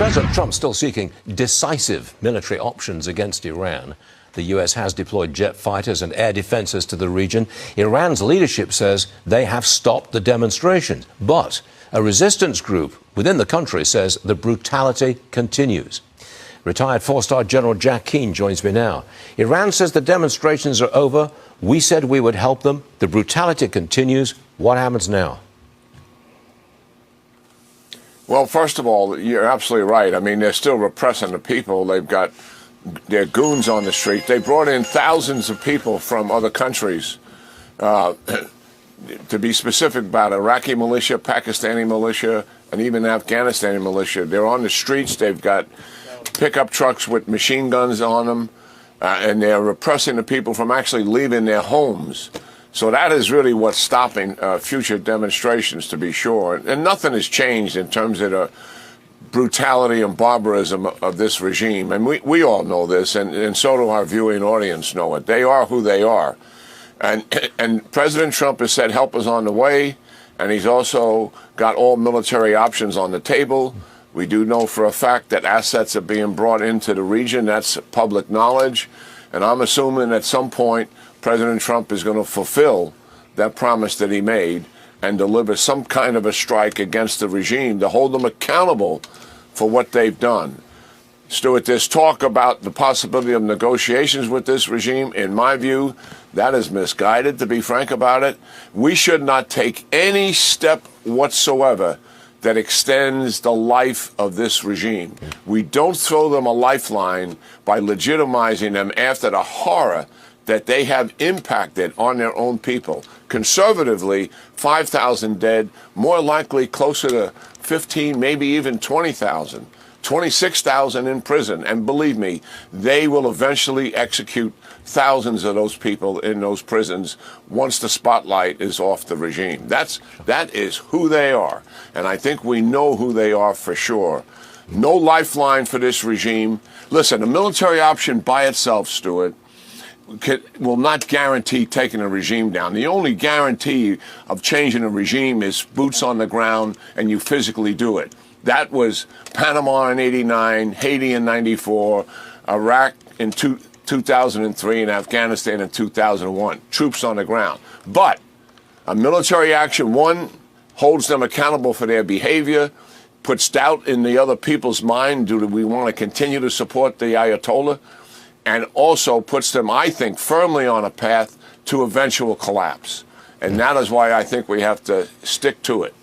President Trump still seeking decisive military options against Iran. The U.S. has deployed jet fighters and air defenses to the region. Iran's leadership says they have stopped the demonstrations. But a resistance group within the country says the brutality continues. Retired four-star General Jack Keane joins me now. Iran says the demonstrations are over. We said we would help them. The brutality continues. What happens now? Well, first of all, you're absolutely right. I mean, they're still repressing the people. They've got their goons on the street. They brought in thousands of people from other countries, to be specific about Iraqi militia, Pakistani militia, and even Afghanistani militia. They're on the streets. They've got pickup trucks with machine guns on them, and they're repressing the people from actually leaving their homes. So that is really what's stopping future demonstrations, to be sure. And nothing has changed in terms of the brutality and barbarism of this regime. And we all know this, and so do our viewing audience know it. They are who they are. And President Trump has said help is on the way, and he's also got all military options on the table. We do know for a fact that assets are being brought into the region. That's public knowledge. And I'm assuming at some point President Trump is going to fulfill that promise that he made and deliver some kind of a strike against the regime to hold them accountable for what they've done. Stuart, there's talk about the possibility of negotiations with this regime. In my view, that is misguided, to be frank about it. We should not take any step whatsoever that extends the life of this regime. We don't throw them a lifeline by legitimizing them after the horror that they have impacted on their own people. Conservatively, 5,000 dead, more likely closer to 15, maybe even 20,000. 26,000 in prison. And believe me, they will eventually execute thousands of those people in those prisons once the spotlight is off the regime. That is who they are. And I think we know who they are for sure. No lifeline for this regime. Listen, a military option by itself, Stuart, will not guarantee taking a regime down. The only guarantee of changing a regime is boots on the ground and you physically do it. That was Panama in '89, Haiti in '94, Iraq in 2003, and Afghanistan in 2001. Troops on the ground. But a military action, one, holds them accountable for their behavior, puts doubt in the other people's mind. Do we want to continue to support the Ayatollah? And also puts them, I think, firmly on a path to eventual collapse. And that is why I think we have to stick to it.